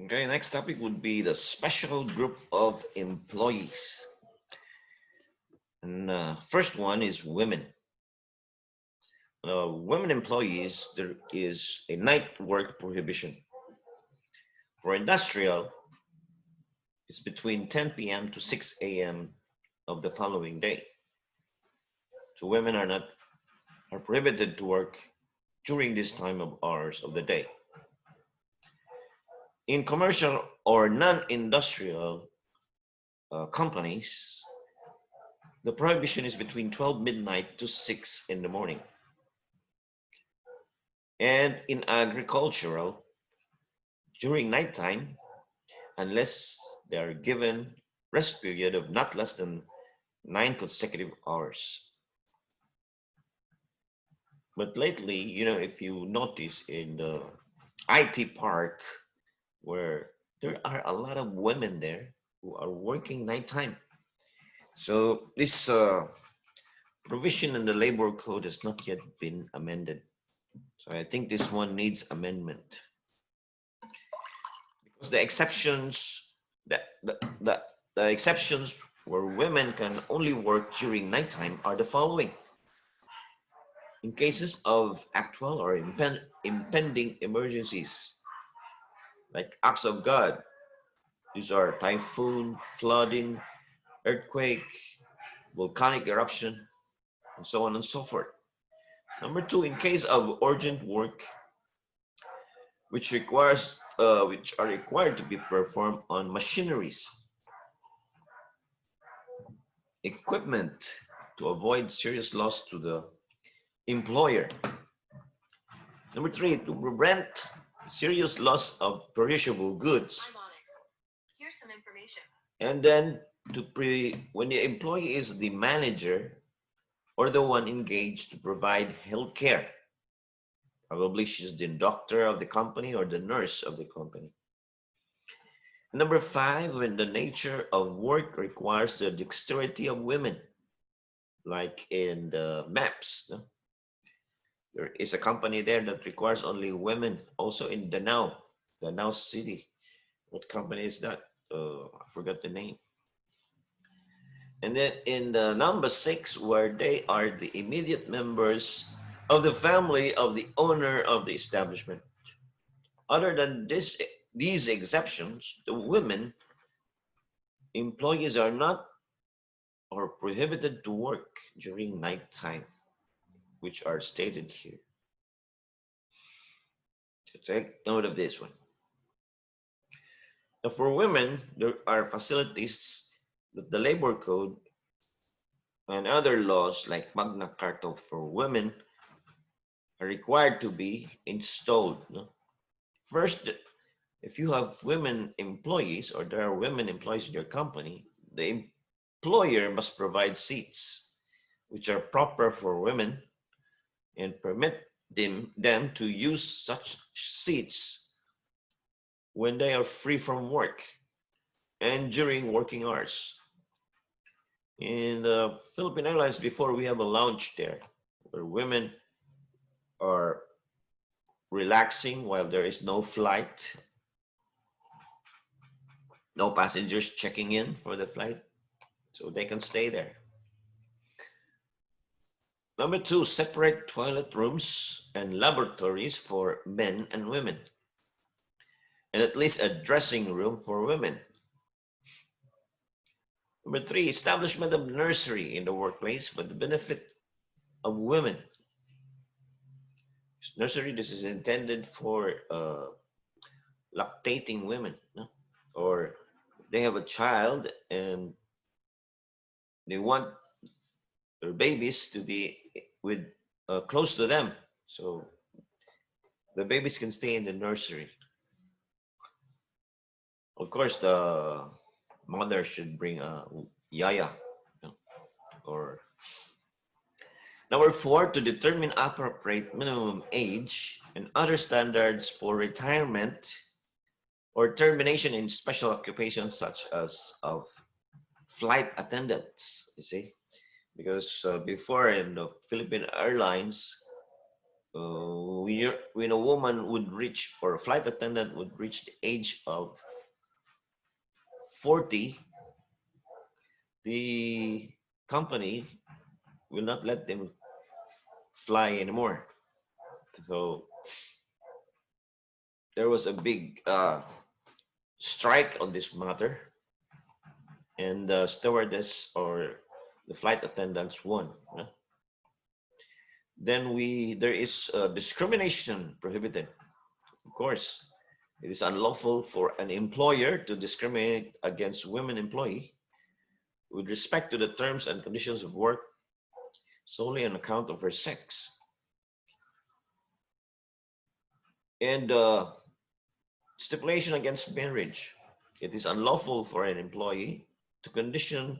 Okay, next topic would be the special group of employees. And first one is women. Women employees, there is a night work prohibition. For industrial, it's between 10 p.m. to 6 a.m. of the following day. So women are prohibited to work during this time of hours of the day. In commercial or non-industrial companies, the prohibition is between 12 midnight to 6 in the morning. And in agricultural, during nighttime, unless they are given rest period of not less than 9 consecutive hours. But lately, if you notice in the IT park, where there are a lot of women there who are working nighttime. So this provision in the labor code has not yet been amended. So I think this one needs amendment because the exceptions where women can only work during nighttime are the following. In cases of actual or impending emergencies, like acts of God, these are typhoon, flooding, earthquake, volcanic eruption, and so on and so forth. Number two, in case of urgent work, which are required to be performed on machineries, equipment to avoid serious loss to the employer. Number three, to prevent serious loss of perishable goods. I'm on it. Here's some information. And then when the employee is the manager or the one engaged to provide health care. Probably she's the doctor of the company or the nurse of the company. Number five, when the nature of work requires the dexterity of women, like in the maps. No? There is a company there that requires only women, also in Danao City. What company is that? I forgot the name. And then in the number six, where they are the immediate members of the family of the owner of the establishment. Other than these exceptions, the women employees are not or prohibited to work during nighttime, which are stated here. So take note of this one. Now for women, there are facilities that the labor code and other laws like Magna Carta for women are required to be installed. No? First, if you have women employees or there are women employees in your company, the employer must provide seats which are proper for women and permit them to use such seats when they are free from work and during working hours. In the Philippine Airlines, before we have a lounge there where women are relaxing while there is no flight, no passengers checking in for the flight, so they can stay there. Number two, separate toilet rooms and laboratories for men and women, and at least a dressing room for women. Number three, establishment of nursery in the workplace for the benefit of women. Nursery, this is intended for lactating women, no? Or they have a child and they want their babies to be with close to them, so the babies can stay in the nursery. Of course, the mother should bring a yaya, you know, or number four, to determine appropriate minimum age and other standards for retirement or termination in special occupations such as of flight attendants, you see. Because before in the Philippine Airlines, when a woman would reach, or a flight attendant would reach the age of 40, the company will not let them fly anymore. So there was a big strike on this matter, and the stewardess or the flight attendants won. Then there is discrimination prohibited. Of course, it is unlawful for an employer to discriminate against women employee with respect to the terms and conditions of work solely on account of her sex. And stipulation against marriage. It is unlawful for an employee to condition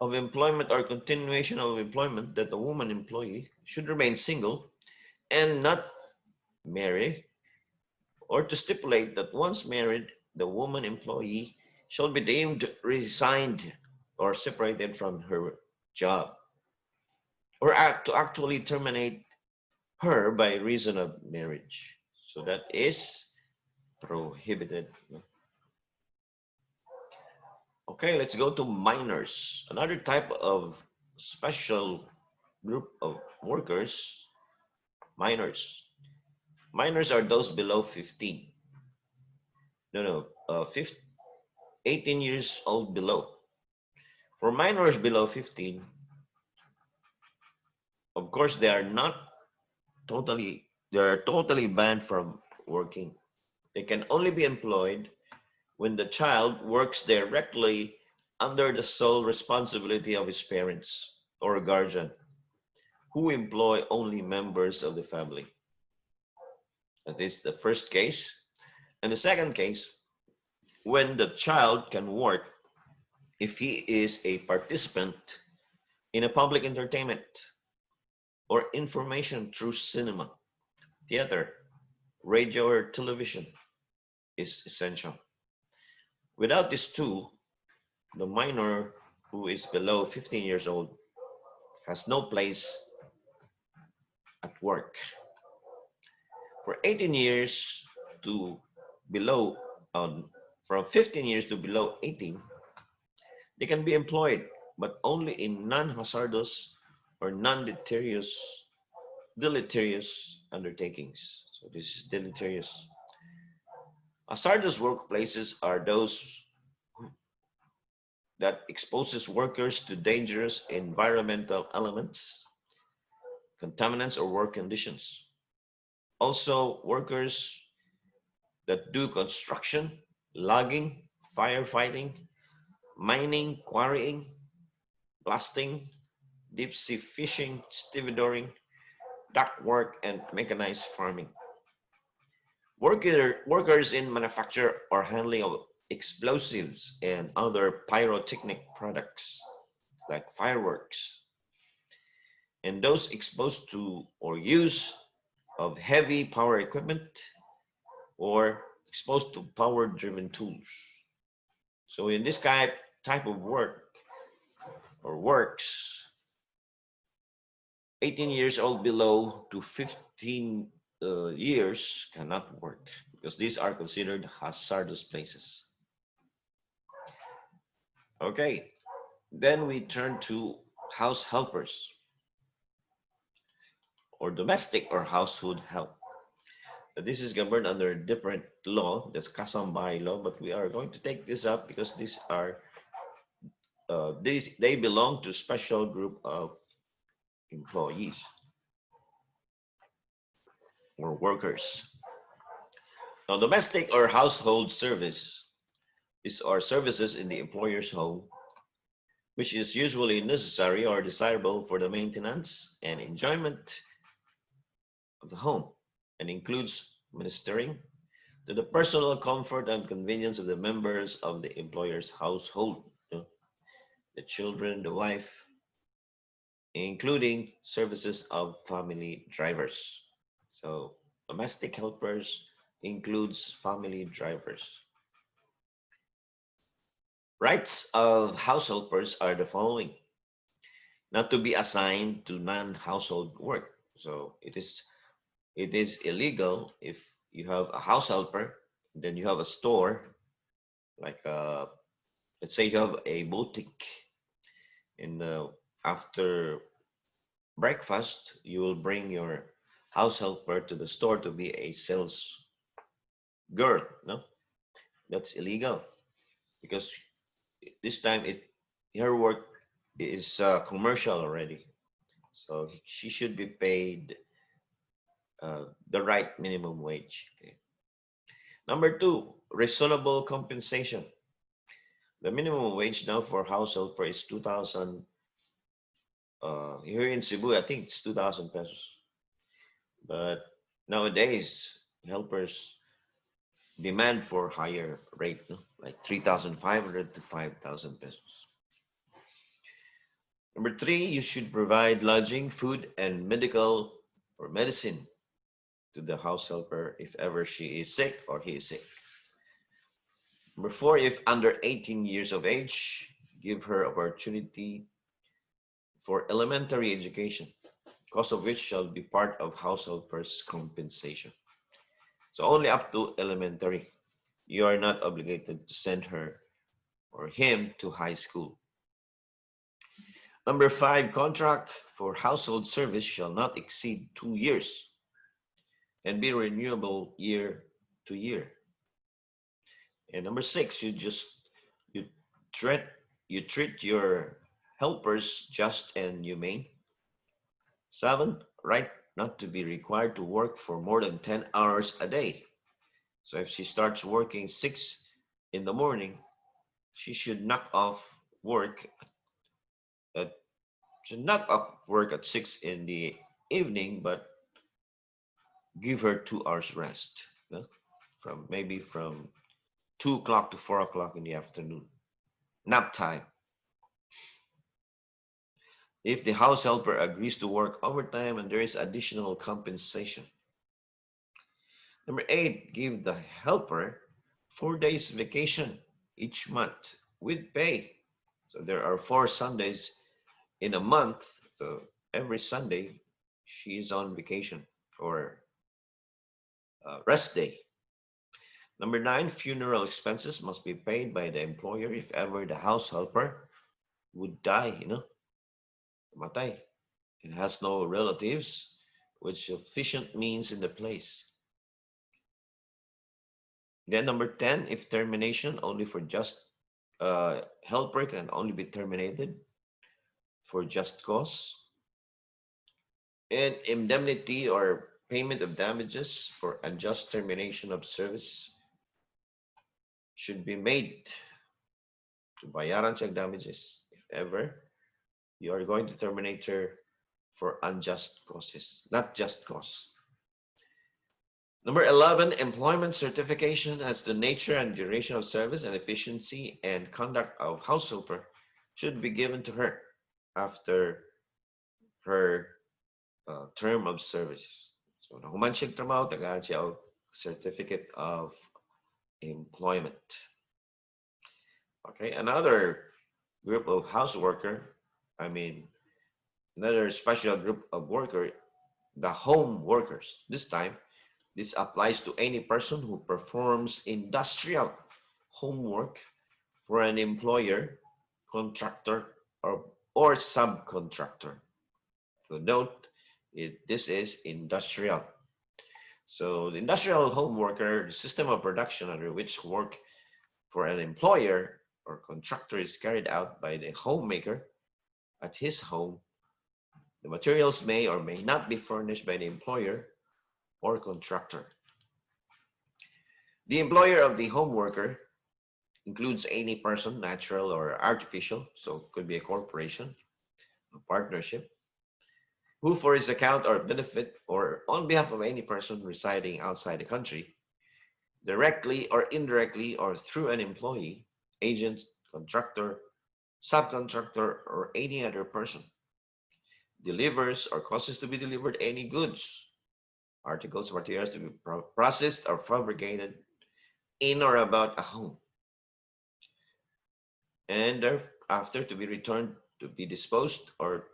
of employment or continuation of employment that the woman employee should remain single and not marry, or to stipulate that once married, the woman employee shall be deemed resigned or separated from her job, or to actually terminate her by reason of marriage. So that is prohibited. Okay, let's go to minors. Another type of special group of workers, minors. Minors are those below 15. No, no, 18 years old below. For minors below 15, of course, they are totally banned from working. They can only be employed when the child works directly under the sole responsibility of his parents or guardian, who employ only members of the family. That is the first case. And the second case, when the child can work if he is a participant in a public entertainment or information through cinema, theater, radio, or television is essential. Without these two, the minor who is below 15 years old has no place at work. For 18 years to below, from 15 years to below 18, they can be employed, but only in non-hazardous or deleterious undertakings. So this is deleterious. Hazardous workplaces are those that exposes workers to dangerous environmental elements, contaminants, or work conditions. Also, workers that do construction, logging, firefighting, mining, quarrying, blasting, deep sea fishing, stevedoring, duct work, and mechanized farming. Workers in manufacture or handling of explosives and other pyrotechnic products like fireworks, and those exposed to or use of heavy power equipment or exposed to power driven tools. So in this type of work or works, 18 years old below to 15 years cannot work because these are considered hazardous places. Okay, then we turn to house helpers or domestic or household help. This is governed under a different law, that's Kasambahay law, but we are going to take this up because they belong to special group of employees or workers. Now, domestic or household service is our services in the employer's home, which is usually necessary or desirable for the maintenance and enjoyment of the home, and includes ministering to the personal comfort and convenience of the members of the employer's household, the children, the wife, including services of family drivers. So domestic helpers includes family drivers. Rights of house helpers are the following: not to be assigned to non-household work. So it is It is illegal if you have a house helper, then you have a store, like let's say you have a boutique in the after breakfast, you will bring your house helper to the store to be a sales girl. No, that's illegal because this time her work is commercial already, so she should be paid the right minimum wage. Okay. Number two, reasonable compensation. The minimum wage now for house helper is 2,000. Here in Cebu, I think it's 2,000 pesos. But nowadays, helpers demand for higher rate, no? Like 3,500 to 5,000 pesos. Number three, you should provide lodging, food, and medical or medicine to the house helper if ever she is sick or he is sick. Number four, if under 18 years of age, give her opportunity for elementary education, cost of which shall be part of house helper's compensation. So only up to elementary. You are not obligated to send her or him to high school. Number five, contract for household service shall not exceed 2 years and be renewable year to year. And number six, you treat you treat your helpers just and humane. Seven, right not to be required to work for more than 10 hours a day. So if she starts working 6 in the morning, she work at should knock off work at 6 in the evening, but give her 2 hours rest. No? From 2 o'clock to 4 o'clock in the afternoon. Nap time. If the house helper agrees to work overtime and there is additional compensation. Number eight, give the helper 4 days vacation each month with pay. So there are 4 Sundays in a month. So every Sunday she is on vacation or rest day. Number nine, funeral expenses must be paid by the employer if ever the house helper would die, matay, and has no relatives with sufficient means in the place. Then number 10, if termination only for just helper can only be terminated for just cause. And indemnity or payment of damages for unjust termination of service should be made to bayaran sa damages if ever you are going to terminate her for unjust causes, not just cause. Number 11, employment certification as the nature and duration of service and efficiency and conduct of house helper should be given to her after her term of service. So, nahuman siya trabaho, tagaan siya certificate of employment. Okay, another group of house worker, another special group of worker, the home workers. This applies to any person who performs industrial homework for an employer, contractor, or subcontractor. So note, this is industrial. So the industrial home worker, the system of production under which work for an employer or contractor is carried out by the homemaker at his home. The materials may or may not be furnished by the employer or contractor. The employer of the home worker includes any person, natural or artificial, so it could be a corporation, a partnership, who for his account or benefit or on behalf of any person residing outside the country, directly or indirectly or through an employee, agent, contractor, subcontractor, or any other person, delivers or causes to be delivered any goods, articles, materials to be processed or fabricated in or about a home, and thereafter to be returned to be disposed or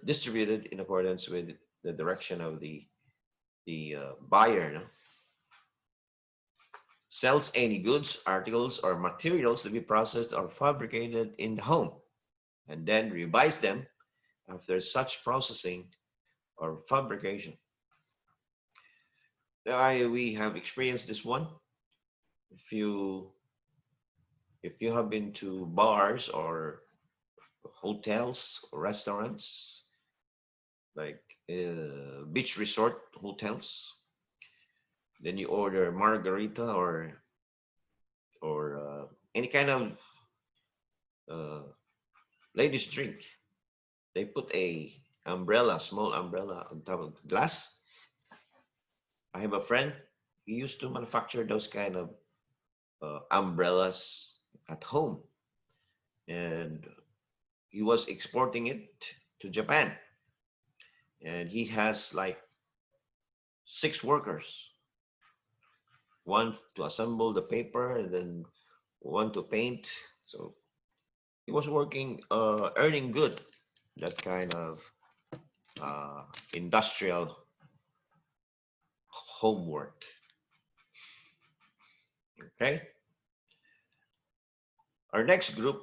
distributed in accordance with the direction of the buyer, no, sells any goods, articles, or materials to be processed or fabricated in the home, and then rebuys them after such processing or fabrication. We have experienced this one. If you if you have been to bars or hotels or restaurants, like beach resort hotels, then you order margarita or any kind of uh, ladies drink. They put a umbrella, small umbrella on top of the glass. I have a friend. He used to manufacture those kind of umbrellas at home, and he was exporting it to Japan. And he has like 6 workers, one to assemble the paper and then one to paint. So he was working, earning good, that kind of industrial homework. Okay. Our next group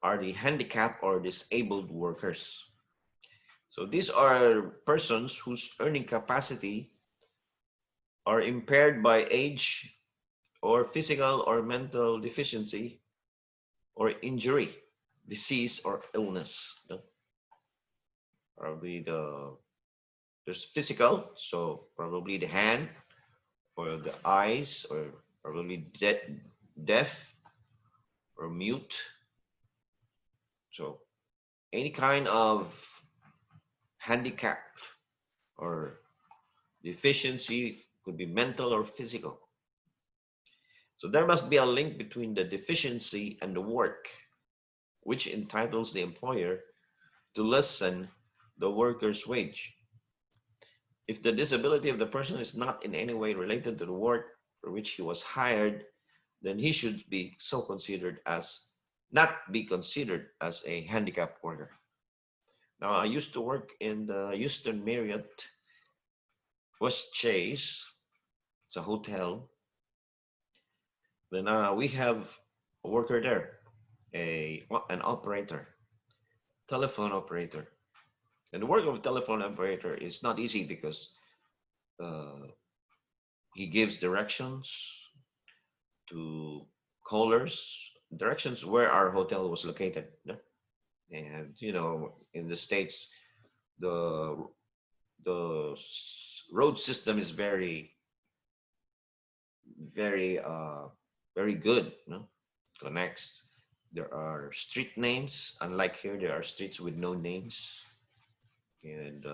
are the handicapped or disabled workers. So these are persons whose earning capacity are impaired by age or physical or mental deficiency or injury, disease or illness. Probably there's physical, so probably the hand or the eyes, or probably deaf or mute. So any kind of handicap or deficiency could be mental or physical. So there must be a link between the deficiency and the work, which entitles the employer to lessen the worker's wage. If the disability of the person is not in any way related to the work for which he was hired, then he should be so considered as not be considered as a handicapped worker. Now, I used to work in the Houston Marriott West Chase. It's a hotel. Then we have a worker there, an operator, telephone operator. And the work of a telephone operator is not easy because uh, he gives directions to callers, directions where our hotel was located. No? And you know, in the States, the road system is very good. No? Connects. There are street names. Unlike here, there are streets with no names, and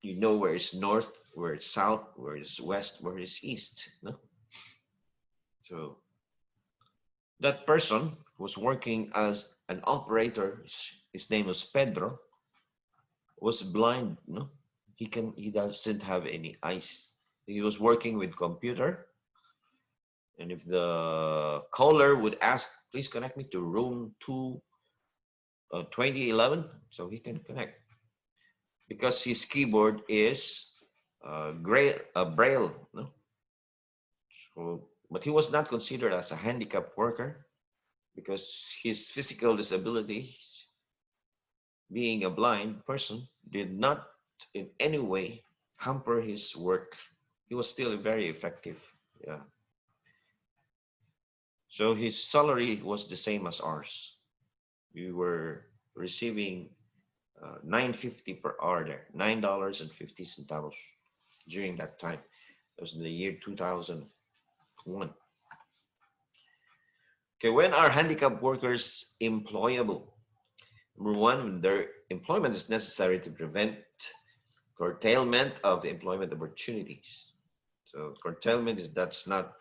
you know where it's north, where it's south, where it's west, where it's east. No? So that person was working as an operator. His name was Pedro. Was blind. No, he doesn't have any eyes. He was working with computer, and if the caller would ask, please connect me to room 2011, so he can connect because his keyboard is braille. No, so but he was not considered as a handicapped worker because his physical disability, being a blind person, did not in any way hamper his work. He was still very effective. Yeah. So his salary was the same as ours. We were receiving $9.50 per hour there, $9.50 during that time. It was in the year 2001. Okay, when are handicapped workers employable? Number one, their employment is necessary to prevent curtailment of employment opportunities. So curtailment is that's not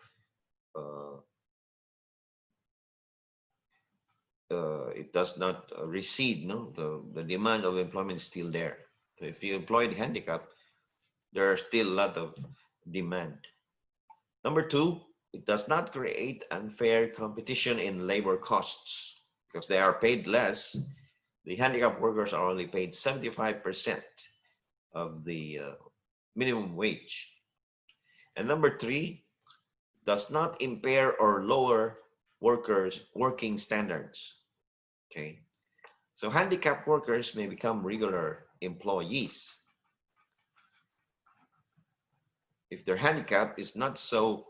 it does not recede. No, the demand of employment is still there. So if you employ the handicap, there are still a lot of demand. Number two, it does not create unfair competition in labor costs because they are paid less. The handicapped workers are only paid 75% of the minimum wage. And number three, does not impair or lower workers' working standards. Okay, so handicapped workers may become regular employees if their handicap is not so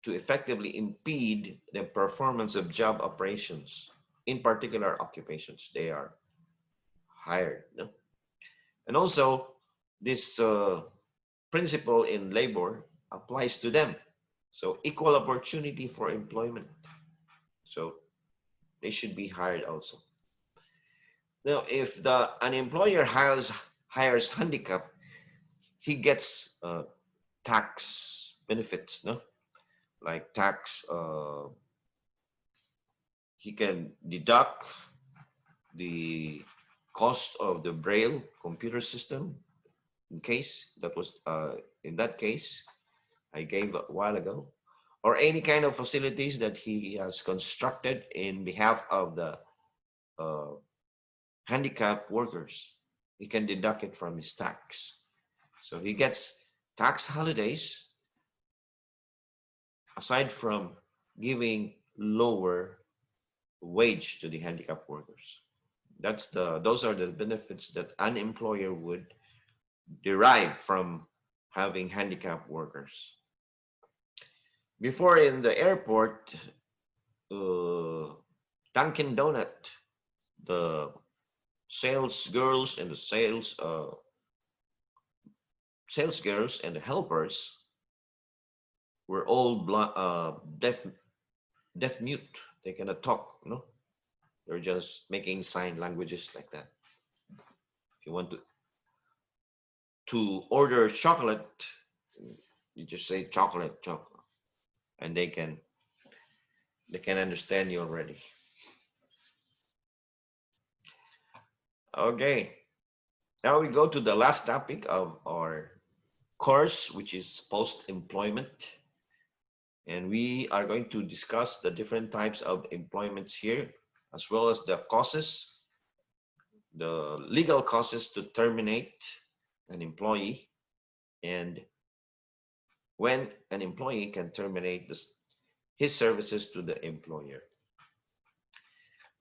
to effectively impede the performance of job operations in particular occupations they are hired. No? And also, this principle in labor applies to them. So equal opportunity for employment. So they should be hired also. Now, if an employer hires handicap, he gets tax benefits, no? Like tax, he can deduct the cost of the Braille computer system in case that was in that case I gave a while ago, or any kind of facilities that he has constructed in behalf of the uh, handicapped workers. He can deduct it from his tax. So he gets tax holidays aside from giving lower wage to the handicapped workers. Those are the benefits that an employer would derive from having handicapped workers. Before in the airport, uh, Dunkin' Donut, the sales girls and the sales girls and the helpers were all deaf mute. They cannot talk, no? They're just making sign languages like that. If you want to order chocolate, you just say chocolate, chocolate, and they can understand you already. Okay, now we go to the last topic of our course, which is post-employment. And we are going to discuss the different types of employments here, as well as the causes, the legal causes to terminate an employee, and when an employee can terminate his services to the employer.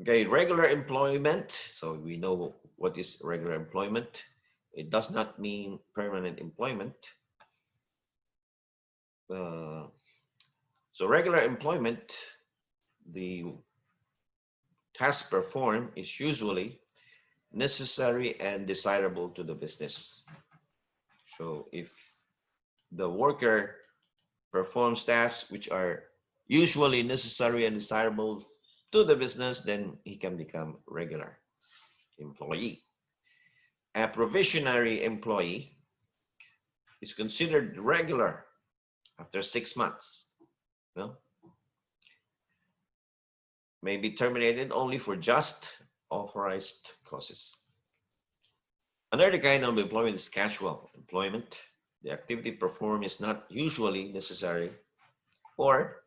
Okay, regular employment. So we know what is regular employment. It does not mean permanent employment. So regular employment, the task performed is usually necessary and desirable to the business. So if the worker performs tasks which are usually necessary and desirable to the business, then he can become regular employee. A provisionary employee is considered regular after 6 months. No? May be terminated only for just authorized causes. Another kind of employment is casual employment. The activity performed is not usually necessary or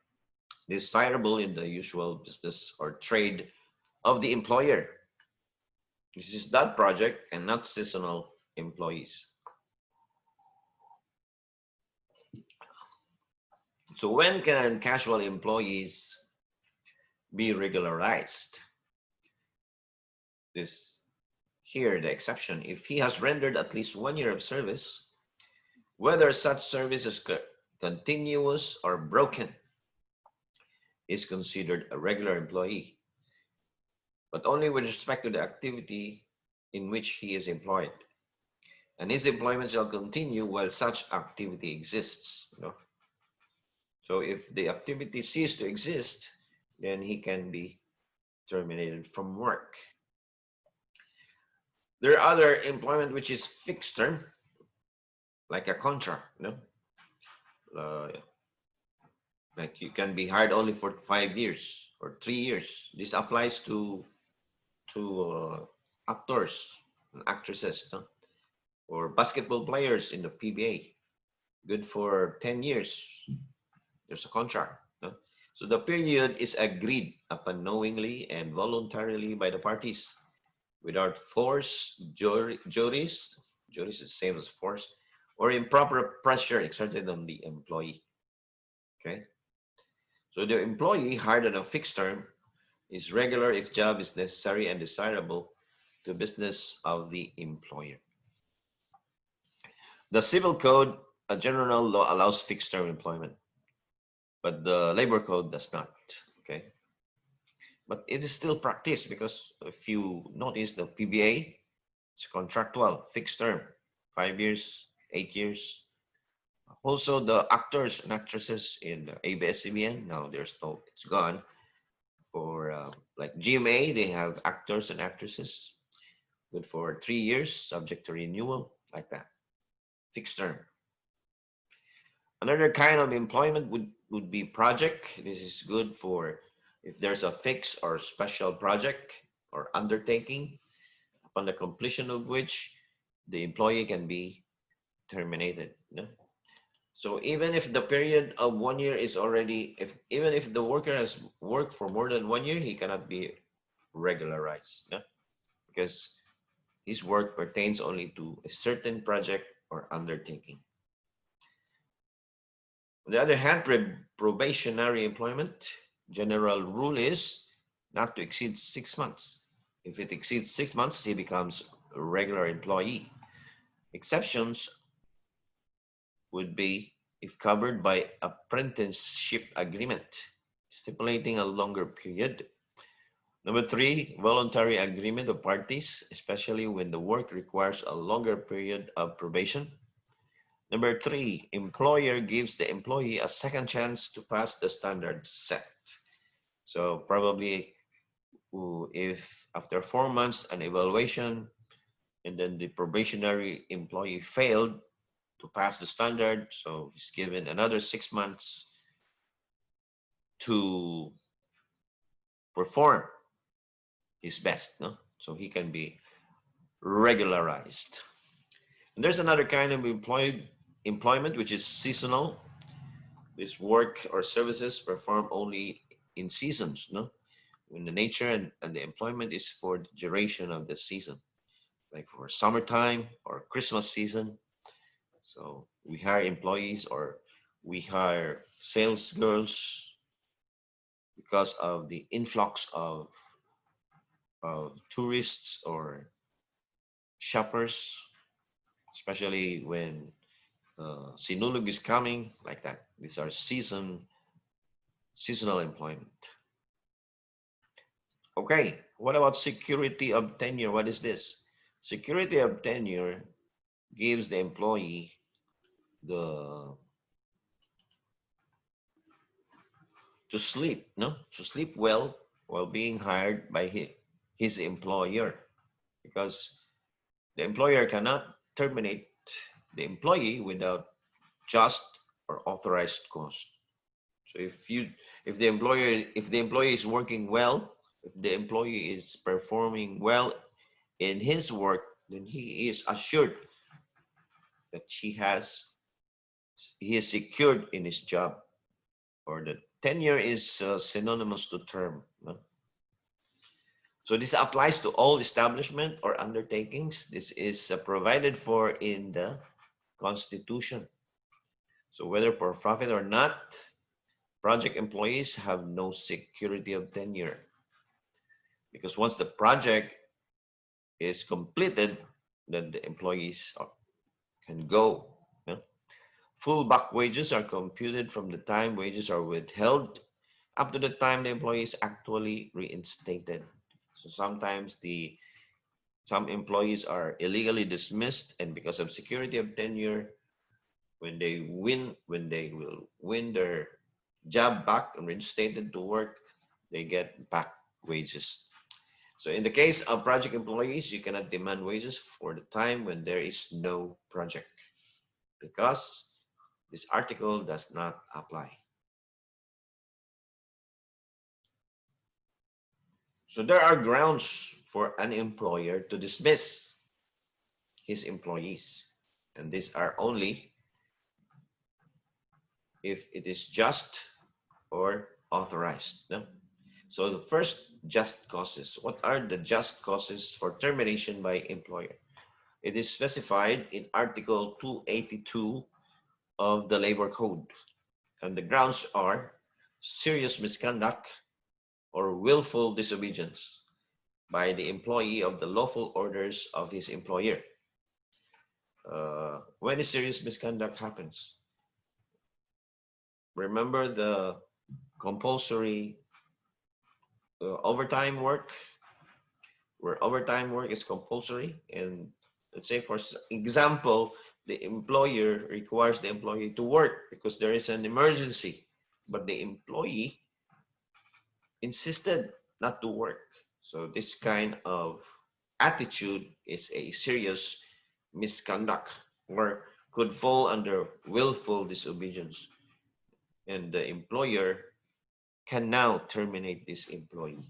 desirable in the usual business or trade of the employer. This is that project and not seasonal employees. So when can casual employees be regularized? This here the exception. If he has rendered at least 1 year of service, whether such service is continuous or broken, is considered a regular employee, but only with respect to the activity in which he is employed. And his employment shall continue while such activity exists. You know? So if the activity ceases to exist, then he can be terminated from work. There are other employment which is fixed term, like a contract. You know? Like you can be hired only for 5 years or 3 years. This applies to actors and actresses, no? Or basketball players in the PBA. Good for 10 years. There's a contract. No? So the period is agreed upon knowingly and voluntarily by the parties without force, juries is the same as force, or improper pressure exerted on the employee. Okay, so the employee hired on a fixed term is regular if job is necessary and desirable to business of the employer. The civil code, a general law, allows fixed term employment, but the labor code does not. Okay, but it is still practiced because if you notice the PBA, it's contractual, fixed term, 5 years, 8 years. Also, the actors and actresses in ABS-CBN, now there's no, it's gone. For like GMA, they have actors and actresses, good for 3 years, subject to renewal, like that, fixed term. Another kind of employment would be project. This is good for if there's a fixed or special project or undertaking, upon the completion of which the employee can be terminated. No? So even if the period of 1 year is already, even if the worker has worked for more than 1 year, he cannot be regularized, no? Because his work pertains only to a certain project or undertaking. On the other hand, probationary employment, general rule is not to exceed 6 months. If it exceeds 6 months, he becomes a regular employee. Exceptions would be if covered by apprenticeship agreement, stipulating a longer period. Number three, voluntary agreement of parties, especially when the work requires a longer period of probation. Number three, employer gives the employee a second chance to pass the standards set. So probably if after 4 months an evaluation and then the probationary employee failed to pass the standard, so he's given another 6 months to perform his best, no? So he can be regularized. And there's another kind of employment which is seasonal. This work or services performed only in seasons, no? When the nature and the employment is for the duration of the season, like for summertime or Christmas season. So we hire employees or we hire sales girls because of the influx of tourists or shoppers, especially when Sinulog is coming, like that. These are seasonal employment. Okay, what about security of tenure? What is this? Security of tenure gives the employee the to sleep, no? To sleep well while being hired by his employer, because the employer cannot terminate the employee without just or authorized cause. So if the employee is working well, if the employee is performing well in his work, then he is assured that he is secured in his job, or the tenure is synonymous to term. No? So this applies to all establishment or undertakings. This is provided for in the Constitution. So whether for profit or not, project employees have no security of tenure, because once the project is completed, then the employees can go. Yeah? Full back wages are computed from the time wages are withheld up to the time the employee is actually reinstated. So sometimes some employees are illegally dismissed, and because of security of tenure, when they will win their job back and reinstated to work, they get back wages. So in the case of project employees, you cannot demand wages for the time when there is no project, because this article does not apply. So there are grounds for an employer to dismiss his employees, and these are only if it is just or authorized. No? So the first, just causes. What are the just causes for termination by employer? It is specified in Article 282 of the Labor Code, and the grounds are serious misconduct or willful disobedience by the employee of the lawful orders of his employer. When a serious misconduct happens, remember the compulsory overtime work, where overtime work is compulsory. And let's say, for example, the employer requires the employee to work because there is an emergency, but the employee insisted not to work. So this kind of attitude is a serious misconduct or could fall under willful disobedience, and the employer can now terminate this employee.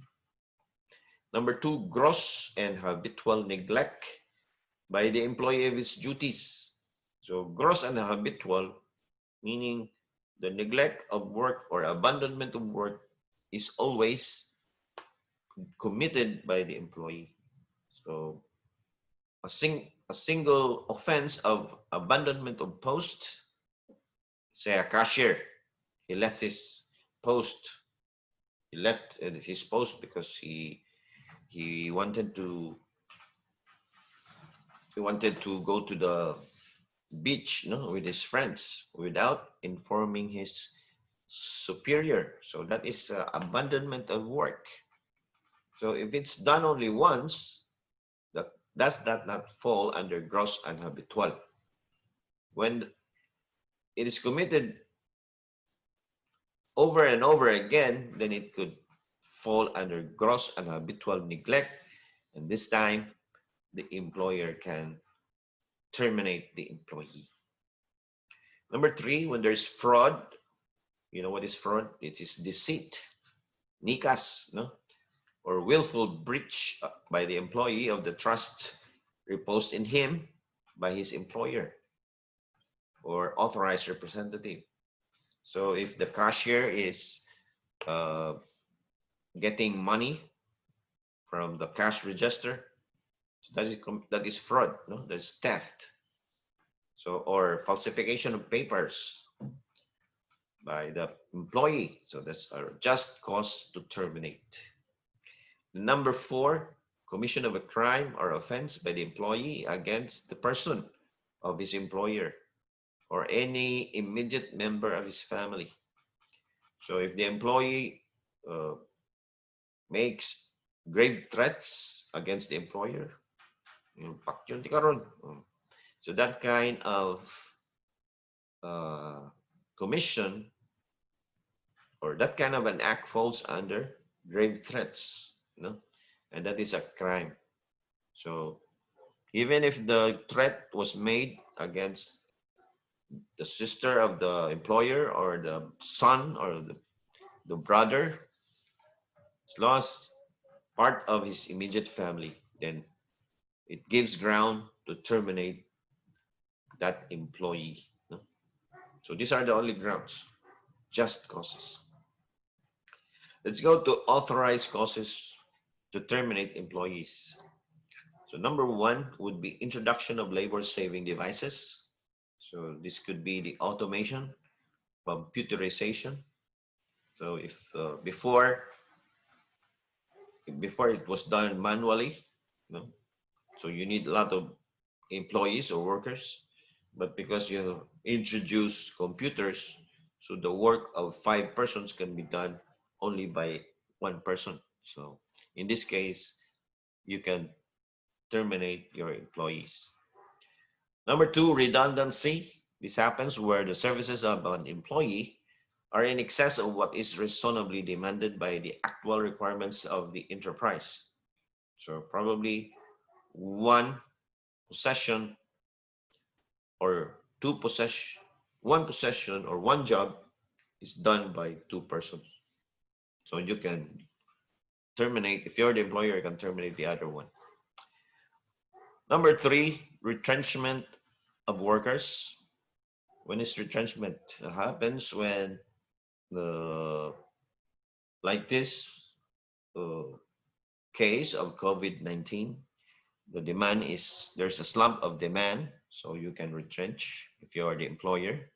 Number two, gross and habitual neglect by the employee of its duties. So gross and habitual, meaning the neglect of work or abandonment of work is always committed by the employee. So a single offense of abandonment of post, say a cashier, he left his post, he left his post because he wanted to go to the beach, with his friends without informing his superior. So that is abandonment of work. So if it's done only once, does that not fall under gross and habitual? When it is committed over and over again, then it could fall under gross and habitual neglect, and this time the employer can terminate the employee. Number three, when there's fraud, you know what is fraud? It is deceit, nikas, no? Or willful breach by the employee of the trust reposed in him by his employer or authorized representative. So if the cashier is uh, getting money from the cash register, that is fraud, no? That's theft. So, or falsification of papers by the employee. So that's a just cause to terminate. Number four, commission of a crime or offense by the employee against the person of his employer or any immediate member of his family. So if the employee uh, makes grave threats against the employer, so that kind of commission or that kind of an act falls under grave threats, and that is a crime. So even if the threat was made against the sister of the employer or the son or the brother, as long as part of his immediate family, then it gives ground to terminate that employee. So these are the only grounds, just causes. Let's go to authorized causes to terminate employees. So number one would be introduction of labor-saving devices. So this could be the automation, computerization. So if before it was done manually, so you need a lot of employees or workers, but because you introduce computers, so the work of 5 persons can be done only by 1 person. So in this case, you can terminate your employees. Number two, redundancy. This happens where the services of an employee are in excess of what is reasonably demanded by the actual requirements of the enterprise. So probably one possession or one possession or one job is done by 2 persons. So you can terminate, if you're the employer, you can terminate the other one. Number three, retrenchment of workers. When is retrenchment? It happens when like this case of COVID-19, the demand is, there's a slump of demand, so you can retrench if you are the employer.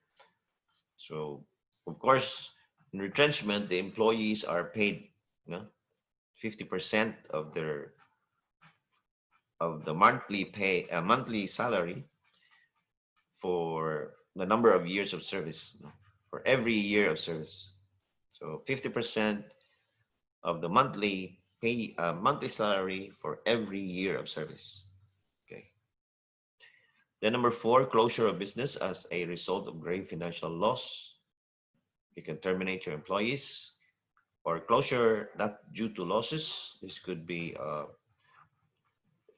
So of course, in retrenchment, the employees are paid, 50% of the monthly pay, monthly salary for the number of years of service, for every year of service. So 50% of the monthly pay, monthly salary for every year of service. Okay. Then number 4, closure of business as a result of grave financial loss. You can terminate your employees, or closure not due to losses. This could be a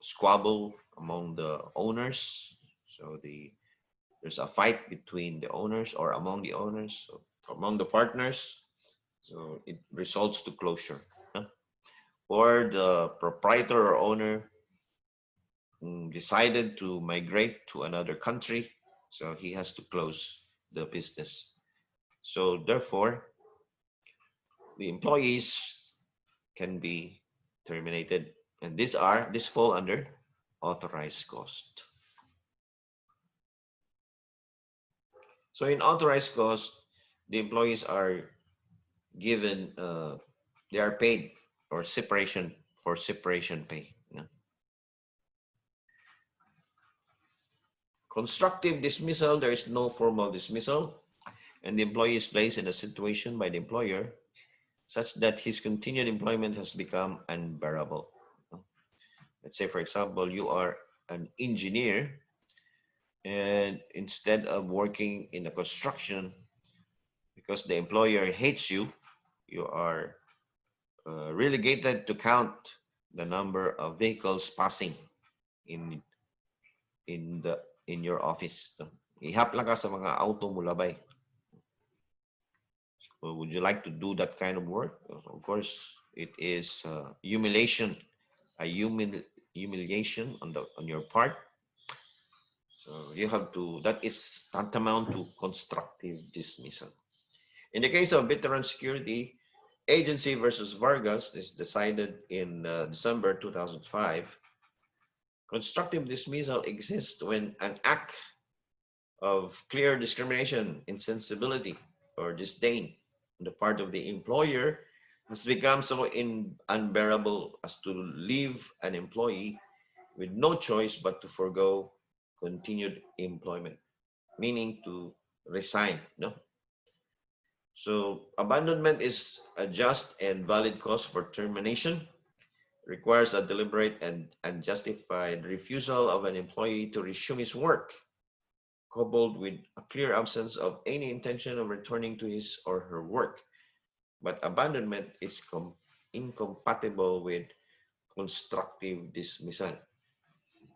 squabble among the owners. So there's a fight between the owners or among the owners, so among the partners. So it results to closure. Or the proprietor or owner decided to migrate to another country, so he has to close the business. So therefore, the employees can be terminated, and these fall under authorized cost. So in authorized cost, the employees are given, they are paid or separation pay. Constructive dismissal, there is no formal dismissal, and the employee is placed in a situation by the employer such that his continued employment has become unbearable. Let's say, for example, you are an engineer, and instead of working in a construction, because the employer hates you, you are relegated to count the number of vehicles passing in your office. Ihap lang ka sa mga auto mo labay. So would you like to do that kind of work? Of course, it is humiliation, a humiliation on your part. So you have to, that is tantamount to constructive dismissal. In the case of Veteran Security Agency versus Vargas, is decided in December 2005. Constructive dismissal exists when an act of clear discrimination, insensibility, or disdain on the part of the employer has become so unbearable as to leave an employee with no choice but to forego continued employment, meaning to resign. No? So abandonment is a just and valid cause for termination, requires a deliberate and unjustified refusal of an employee to resume his work, coupled with a clear absence of any intention of returning to his or her work. But abandonment is incompatible with constructive dismissal.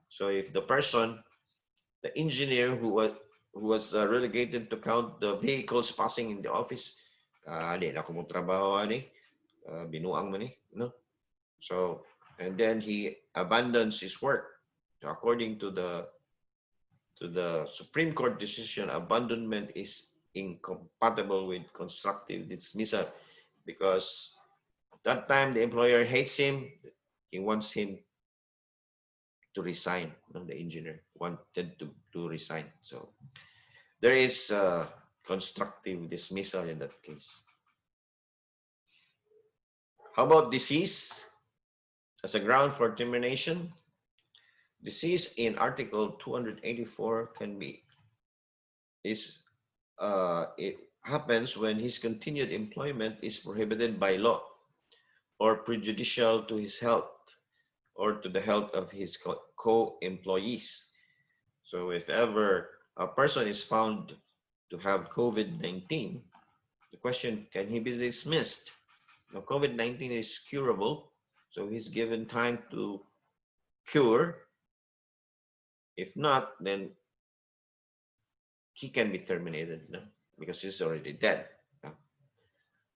So if the person, the engineer who was relegated to count the vehicles passing in the office, di na ko mo trabaho ani, binuang man no? So, and then he abandons his work. So according to the Supreme Court decision, abandonment is incompatible with constructive dismissal, because at that time the employer hates him. He wants him to resign. The engineer wanted to resign. So there is constructive dismissal in that case. How about disease as a ground for termination? Disease in Article 284 it happens when his continued employment is prohibited by law or prejudicial to his health or to the health of his co-employees. So if ever a person is found to have COVID-19, the question, can he be dismissed? Now, COVID-19 is curable, so he's given time to cure. If not, then he can be terminated, no? Because he's already dead. No?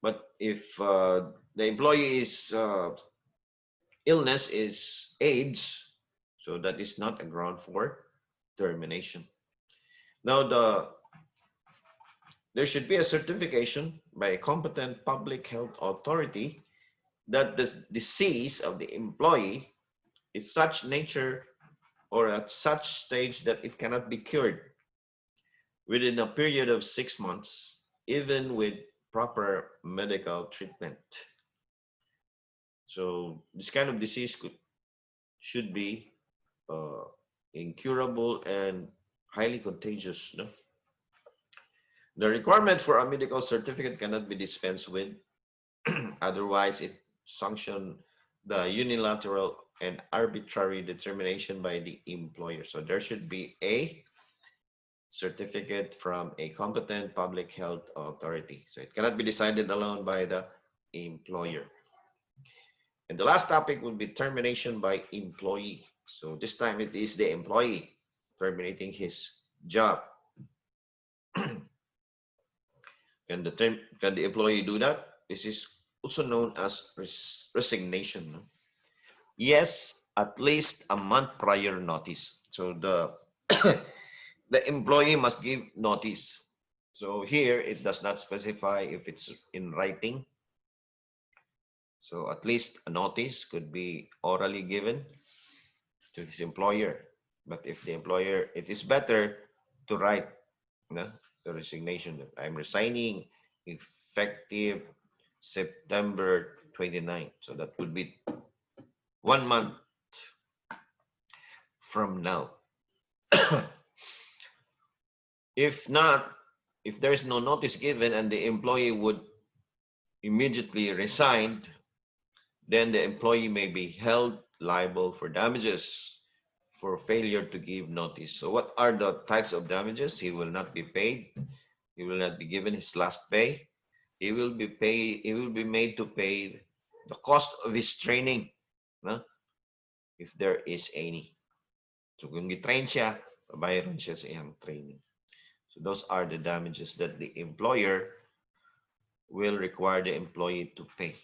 But if the employee's illness is AIDS, so that is not a ground for termination. Now, there should be a certification by a competent public health authority that the disease of the employee is such nature or at such stage that it cannot be cured within a period of 6 months, even with proper medical treatment. So this kind of disease should be uh, incurable and highly contagious. No? The requirement for a medical certificate cannot be dispensed with. Otherwise, it sanctions the unilateral and arbitrary determination by the employer. So there should be a certificate from a competent public health authority. So it cannot be decided alone by the employer. And the last topic would be termination by employee. So this time it is the employee terminating his job. Can the employee do that? This is also known as resignation. Yes, at least a month prior notice. So the the employee must give notice. So here it does not specify if it's in writing. So at least a notice could be orally given to his employer. But if the employer, it is better to write the resignation that I'm resigning effective September 29. So that would be 1 month from now. If not, if there is no notice given and the employee would immediately resign, then the employee may be held liable for damages for failure to give notice. So what are the types of damages? He will not be paid. He will not be given his last pay. He will be made to pay the cost of his training, no? If there is any. So kung gitrain siya, babayaran siya sa iyang training. So those are the damages that the employer will require the employee to pay.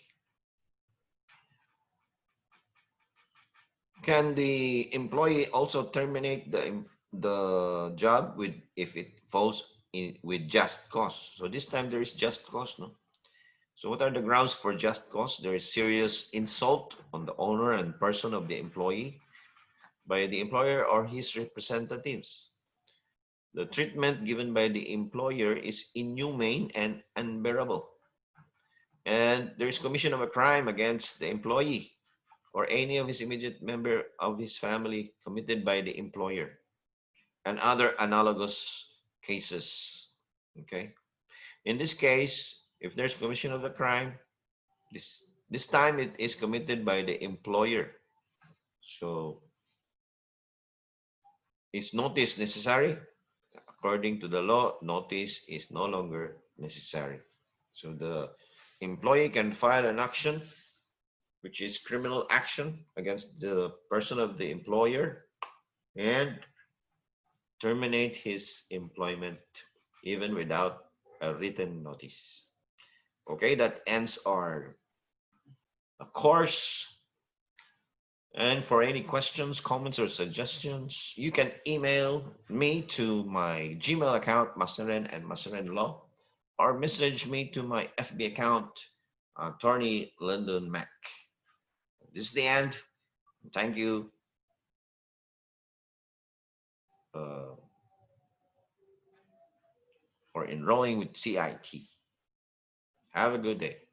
Can the employee also terminate the job if it falls in with just cause? So this time there is just cause, no? So what are the grounds for just cause? There is serious insult on the owner and person of the employee by the employer or his representatives. The treatment given by the employer is inhumane and unbearable. And there is commission of a crime against the employee or any of his immediate member of his family committed by the employer and other analogous cases. Okay. In this case, if there's commission of the crime, this time it is committed by the employer. So is notice necessary? According to the law, notice is no longer necessary. So the employee can file an action, which is criminal action against the person of the employer and terminate his employment even without a written notice. Okay, that ends our course. And for any questions, comments, or suggestions, you can email me to my Gmail account, Masaren and Masaren Law, or message me to my FB account, Attorney Lyndon Mack. This is the end. Thank you for enrolling with CIT. Have a good day.